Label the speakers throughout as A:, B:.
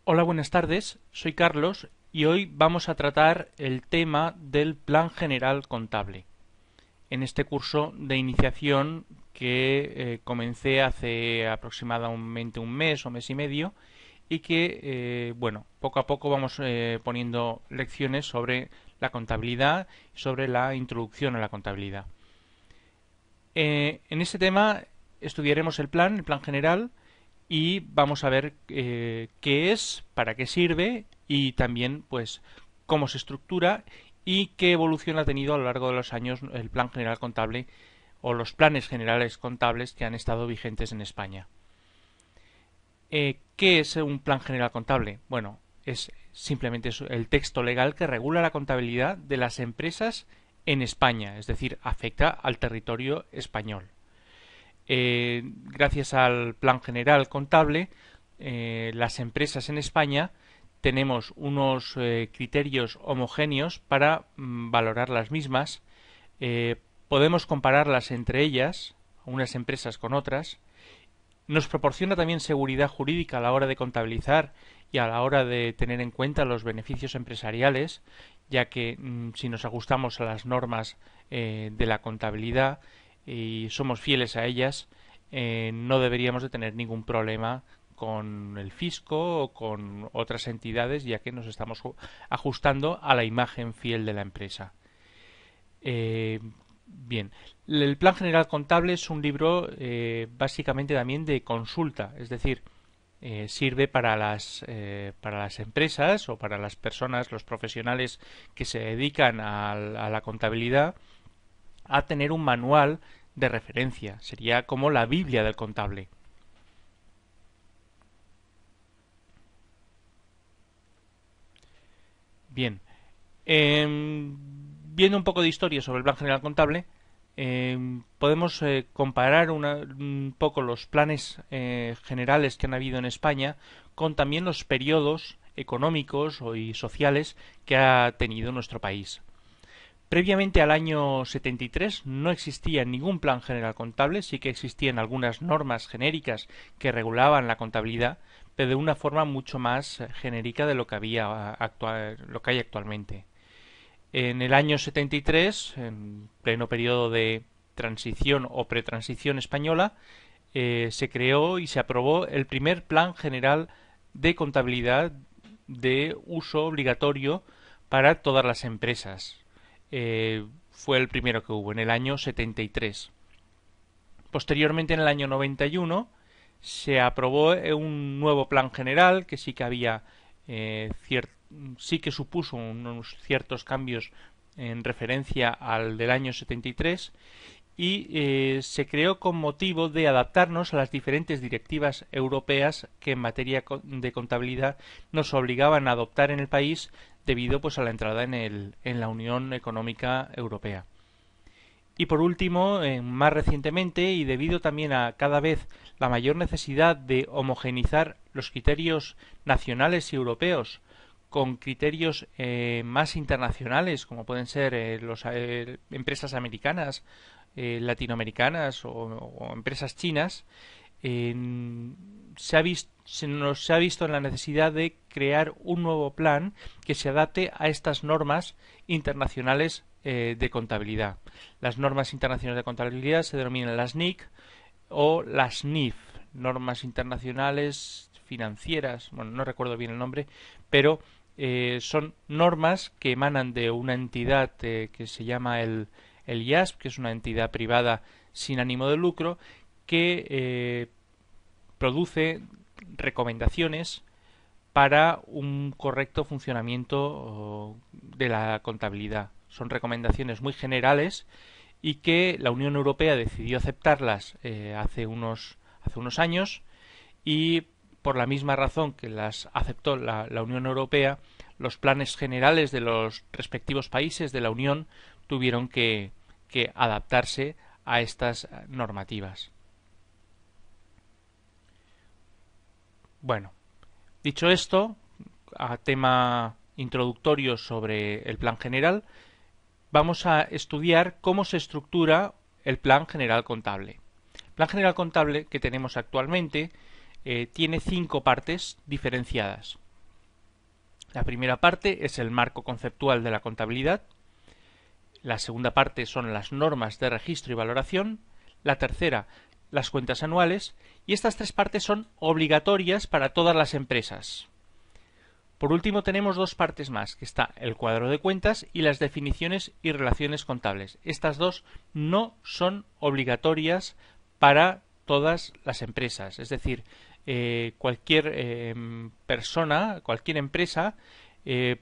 A: Hola, buenas tardes. Soy Carlos y hoy vamos a tratar el tema del Plan General Contable. En este curso de iniciación que comencé hace aproximadamente un mes o mes y medio y que, poco a poco vamos poniendo lecciones sobre la contabilidad y sobre la introducción a la contabilidad. En este tema estudiaremos el plan general, y vamos a ver qué es, para qué sirve y también pues cómo se estructura y qué evolución ha tenido a lo largo de los años el plan general contable o los planes generales contables que han estado vigentes en España. ¿Qué es un plan general contable? Bueno, es simplemente el texto legal que regula la contabilidad de las empresas en España, es decir, afecta al territorio español. Gracias al Plan General Contable, las empresas en España tenemos unos criterios homogéneos para valorar las mismas. Podemos compararlas entre ellas, unas empresas con otras. Nos proporciona también seguridad jurídica a la hora de contabilizar y a la hora de tener en cuenta los beneficios empresariales, ya que si nos ajustamos a las normas de la contabilidad y somos fieles a ellas, no deberíamos de tener ningún problema con el fisco o con otras entidades, ya que nos estamos ajustando a la imagen fiel de la empresa. Bien, el Plan General Contable es un libro básicamente también de consulta, es decir, sirve para las empresas o para las personas, los profesionales que se dedican a la contabilidad, a tener un manual de referencia. Sería como la Biblia del contable. Bien, viendo un poco de historia sobre el Plan General Contable, podemos comparar un poco los planes generales que han habido en España con también los periodos económicos y sociales que ha tenido nuestro país. Previamente al año 73 no existía ningún plan general contable, sí que existían algunas normas genéricas que regulaban la contabilidad, pero de una forma mucho más genérica de lo que lo que hay actualmente. En el año 73, en pleno periodo de transición o pretransición española, se creó y se aprobó el primer plan general de contabilidad de uso obligatorio para todas las empresas. Fue el primero que hubo en el año 73. Posteriormente, en el año 91, se aprobó un nuevo plan general que sí que había sí que supuso unos ciertos cambios en referencia al del año 73 y se creó con motivo de adaptarnos a las diferentes directivas europeas que en materia de contabilidad nos obligaban a adoptar en el país debido pues a la entrada en la Unión Económica Europea. Y por último, más recientemente y debido también a cada vez la mayor necesidad de homogeneizar los criterios nacionales y europeos con criterios más internacionales, como pueden ser las empresas americanas, latinoamericanas o empresas chinas, se nos ha visto en la necesidad de crear un nuevo plan que se adapte a estas normas internacionales de contabilidad. Las normas internacionales de contabilidad se denominan las NIC o las NIF, normas internacionales financieras, bueno, no recuerdo bien el nombre, pero son normas que emanan de una entidad que se llama el IASP, que es una entidad privada sin ánimo de lucro, que produce recomendaciones para un correcto funcionamiento de la contabilidad. Son recomendaciones muy generales y que la Unión Europea decidió aceptarlas hace unos años, y por la misma razón que las aceptó la Unión Europea, los planes generales de los respectivos países de la Unión tuvieron que adaptarse a estas normativas. Bueno, dicho esto, a tema introductorio sobre el plan general, vamos a estudiar cómo se estructura el plan general contable. El plan general contable que tenemos actualmente tiene 5 partes diferenciadas. La primera parte es el marco conceptual de la contabilidad. La segunda parte son las normas de registro y valoración. La tercera, las cuentas anuales. Y estas tres partes son obligatorias para todas las empresas. Por último tenemos dos partes más, que está el cuadro de cuentas y las definiciones y relaciones contables. Estas dos no son obligatorias para todas las empresas. Es decir, cualquier persona, cualquier empresa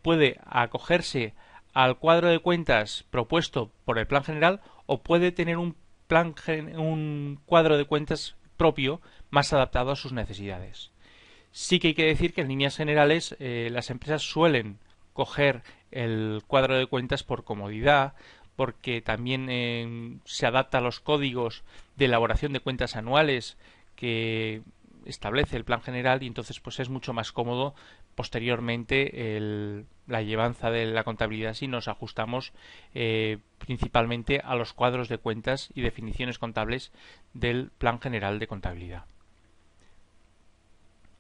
A: puede acogerse al cuadro de cuentas propuesto por el plan general o puede tener un cuadro de cuentas propio más adaptado a sus necesidades. Sí que hay que decir que en líneas generales las empresas suelen coger el cuadro de cuentas por comodidad, porque también se adapta a los códigos de elaboración de cuentas anuales que establece el plan general y entonces pues es mucho más cómodo posteriormente la llevanza de la contabilidad si nos ajustamos principalmente a los cuadros de cuentas y definiciones contables del plan general de contabilidad.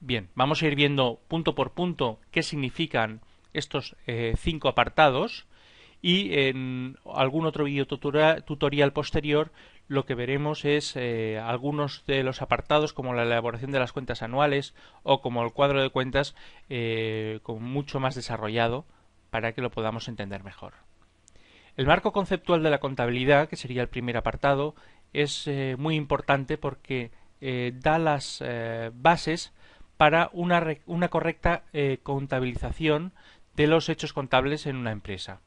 A: Bien, vamos a ir viendo punto por punto qué significan estos 5 apartados y en algún otro vídeo tutorial posterior lo que veremos es algunos de los apartados como la elaboración de las cuentas anuales o como el cuadro de cuentas con mucho más desarrollado para que lo podamos entender mejor. El marco conceptual de la contabilidad, que sería el primer apartado, es muy importante porque da las bases para una correcta contabilización de los hechos contables en una empresa.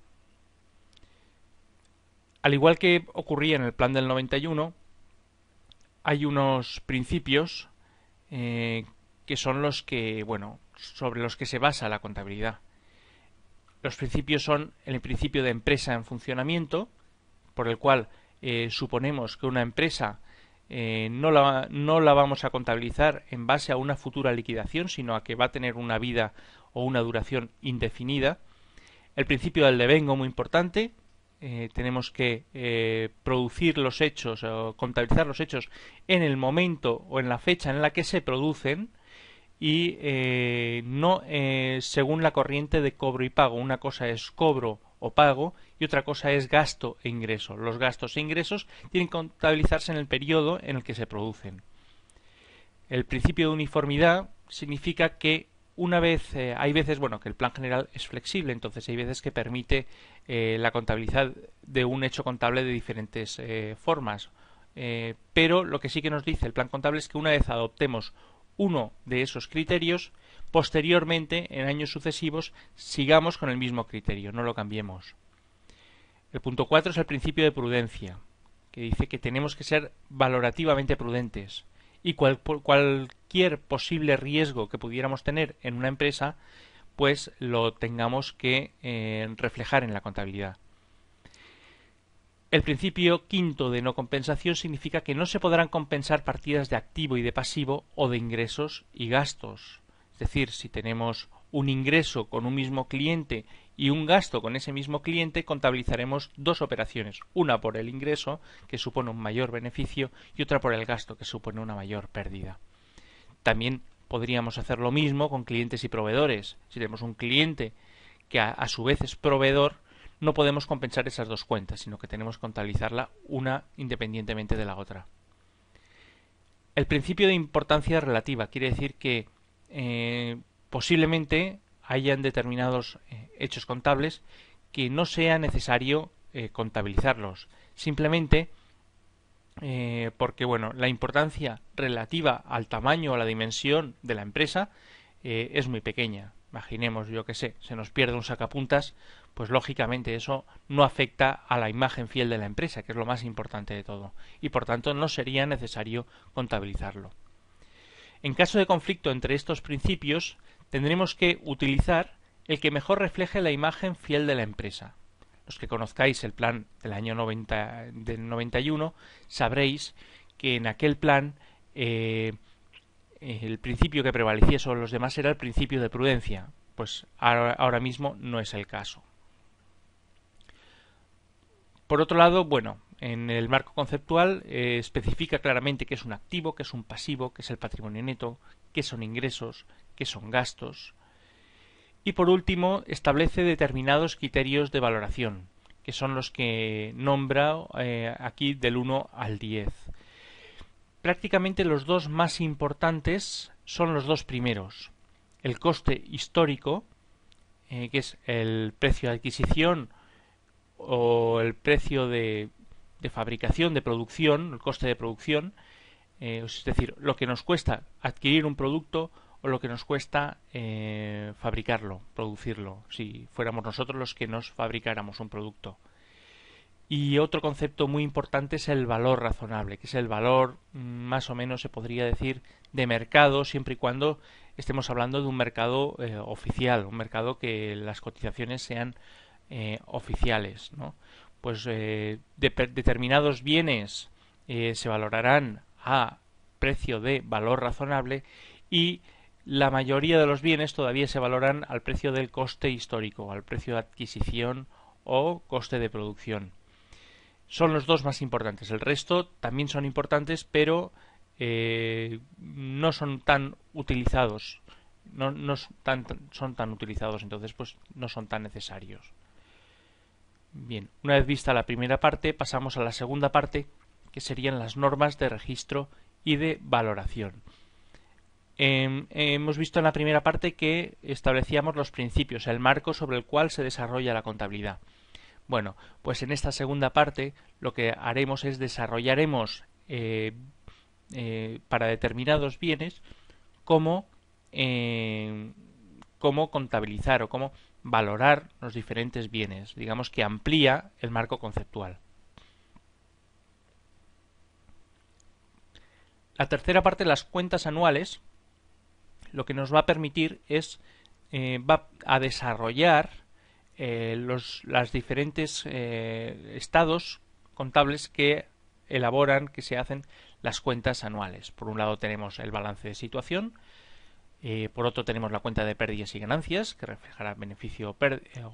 A: Al igual que ocurría en el plan del 91, hay unos principios que son los que, sobre los que se basa la contabilidad. Los principios son el principio de empresa en funcionamiento, por el cual suponemos que una empresa no la vamos a contabilizar en base a una futura liquidación, sino a que va a tener una vida o una duración indefinida. El principio del devengo, muy importante. Tenemos que producir los hechos o contabilizar los hechos en el momento o en la fecha en la que se producen y no según la corriente de cobro y pago. Una cosa es cobro o pago y otra cosa es gasto e ingreso. Los gastos e ingresos tienen que contabilizarse en el periodo en el que se producen. El principio de uniformidad significa que una vez hay veces que el plan general es flexible, entonces hay veces que permite la contabilidad de un hecho contable de diferentes formas, pero lo que sí que nos dice el plan contable es que una vez adoptemos uno de esos criterios, posteriormente en años sucesivos sigamos con el mismo criterio, no lo cambiemos. El punto 4 es el principio de prudencia, que dice que tenemos que ser valorativamente prudentes y cualquier posible riesgo que pudiéramos tener en una empresa pues lo tengamos que reflejar en la contabilidad. El principio quinto de no compensación significa que no se podrán compensar partidas de activo y de pasivo o de ingresos y gastos. Es decir, si tenemos un ingreso con un mismo cliente y un gasto con ese mismo cliente, contabilizaremos dos operaciones, una por el ingreso, que supone un mayor beneficio, y otra por el gasto, que supone una mayor pérdida. También podríamos hacer lo mismo con clientes y proveedores. Si tenemos un cliente que a su vez es proveedor, no podemos compensar esas dos cuentas, sino que tenemos que contabilizarla una independientemente de la otra. El principio de importancia relativa quiere decir que posiblemente hayan determinados hechos contables que no sea necesario contabilizarlos, simplemente porque la importancia relativa al tamaño o a la dimensión de la empresa es muy pequeña. Imaginemos, yo que sé, se nos pierde un sacapuntas, pues lógicamente eso no afecta a la imagen fiel de la empresa, que es lo más importante de todo, y por tanto no sería necesario contabilizarlo. En caso de conflicto entre estos principios, tendremos que utilizar el que mejor refleje la imagen fiel de la empresa. Los que conozcáis el plan del año 91 sabréis que en aquel plan el principio que prevalecía sobre los demás era el principio de prudencia, pues ahora mismo no es el caso. Por otro lado, en el marco conceptual especifica claramente qué es un activo, qué es un pasivo, qué es el patrimonio neto, qué son ingresos, qué son gastos. Y por último, establece determinados criterios de valoración, que son los que nombra aquí del 1 al 10. Prácticamente los dos más importantes son los dos primeros. El coste histórico, que es el precio de adquisición o el precio de fabricación, de producción, el coste de producción, es decir, lo que nos cuesta adquirir un producto o lo que nos cuesta fabricarlo, producirlo, si fuéramos nosotros los que nos fabricáramos un producto. Y otro concepto muy importante es el valor razonable, que es el valor más o menos se podría decir de mercado, siempre y cuando estemos hablando de un mercado oficial, un mercado que las cotizaciones sean oficiales, ¿no? Pues determinados bienes se valorarán a precio de valor razonable y la mayoría de los bienes todavía se valoran al precio del coste histórico, al precio de adquisición o coste de producción. Son los dos más importantes. El resto también son importantes, pero no son tan utilizados. No son tan utilizados, entonces pues no son tan necesarios. Bien, una vez vista la primera parte, pasamos a la segunda parte, que serían las normas de registro y de valoración. Hemos visto en la primera parte que establecíamos los principios, el marco sobre el cual se desarrolla la contabilidad. Bueno, pues en esta segunda parte lo que haremos es desarrollaremos para determinados bienes cómo contabilizar o cómo valorar los diferentes bienes. Digamos que amplía el marco conceptual. La tercera parte, las cuentas anuales, lo que nos va a permitir es va a desarrollar las diferentes estados contables que elaboran, que se hacen las cuentas anuales. Por un lado tenemos el balance de situación, por otro tenemos la cuenta de pérdidas y ganancias, que reflejará beneficio o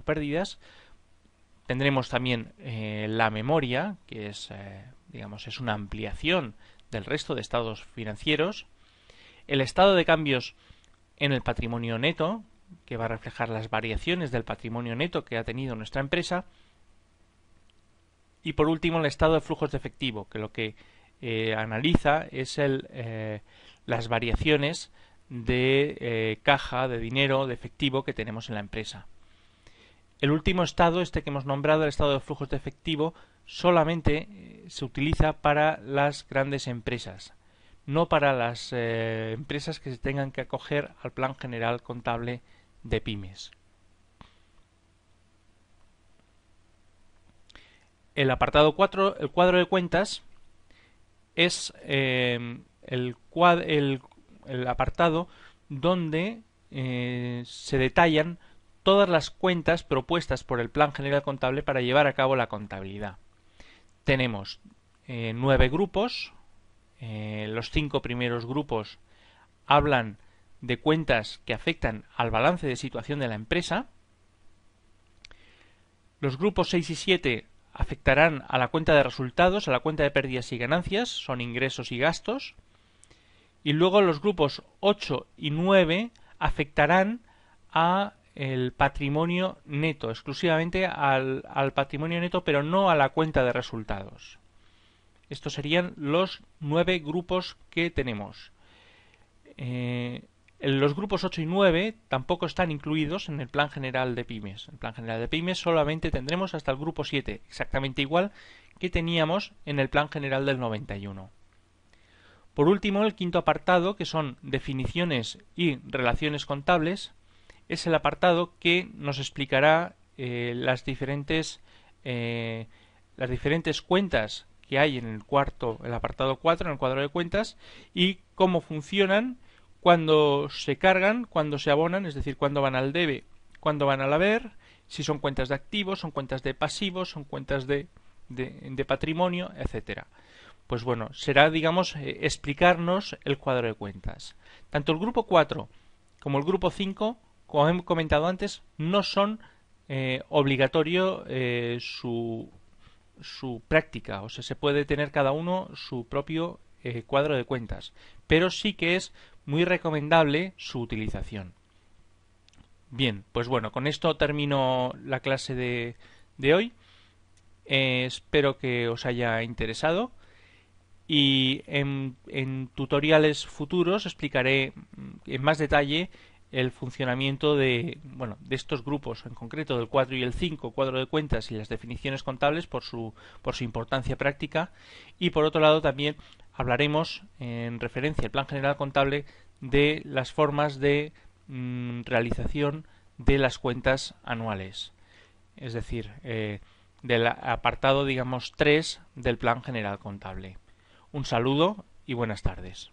A: pérdidas. Tendremos también la memoria, que es, digamos, es una ampliación del resto de estados financieros. El estado de cambios en el patrimonio neto, que va a reflejar las variaciones del patrimonio neto que ha tenido nuestra empresa. Y por último, el estado de flujos de efectivo, que lo que analiza es las variaciones de caja, de dinero, de efectivo que tenemos en la empresa. El último estado, este que hemos nombrado, el estado de flujos de efectivo, solamente se utiliza para las grandes empresas, no para las empresas que se tengan que acoger al Plan General Contable de Pymes. El apartado 4, el cuadro de cuentas, es el apartado donde se detallan todas las cuentas propuestas por el Plan General Contable para llevar a cabo la contabilidad. Tenemos 9 grupos. Los 5 primeros grupos hablan de cuentas que afectan al balance de situación de la empresa. Los grupos 6 y 7 afectarán a la cuenta de resultados, a la cuenta de pérdidas y ganancias, son ingresos y gastos. Y luego los grupos 8 y 9 afectarán a el patrimonio neto, exclusivamente al patrimonio neto, pero no a la cuenta de resultados. Estos serían los 9 grupos que tenemos. Los grupos 8 y 9 tampoco están incluidos en el Plan General de Pymes. En el Plan General de Pymes solamente tendremos hasta el grupo 7, exactamente igual que teníamos en el Plan General del 91. Por último, el quinto apartado, que son definiciones y relaciones contables, es el apartado que nos explicará las diferentes cuentas que hay en el apartado 4, en el cuadro de cuentas, y cómo funcionan, cuándo se cargan, cuándo se abonan, es decir, cuándo van al debe, cuándo van al haber, si son cuentas de activos, son cuentas de pasivos, son cuentas de patrimonio, etcétera. Pues bueno, será, digamos, explicarnos el cuadro de cuentas. Tanto el grupo 4 como el grupo 5, como hemos comentado antes, no son obligatorio su práctica, o sea, se puede tener cada uno su propio cuadro de cuentas, pero sí que es muy recomendable su utilización. Bien, pues bueno, con esto termino la clase de hoy. Espero que os haya interesado y en tutoriales futuros explicaré en más detalle el funcionamiento de, bueno, de estos grupos, en concreto del 4 y el 5, cuadro de cuentas y las definiciones contables por su importancia práctica, y por otro lado también hablaremos en referencia al plan general contable de las formas de realización de las cuentas anuales, es decir, del apartado, digamos, 3 del plan general contable. Un saludo y buenas tardes.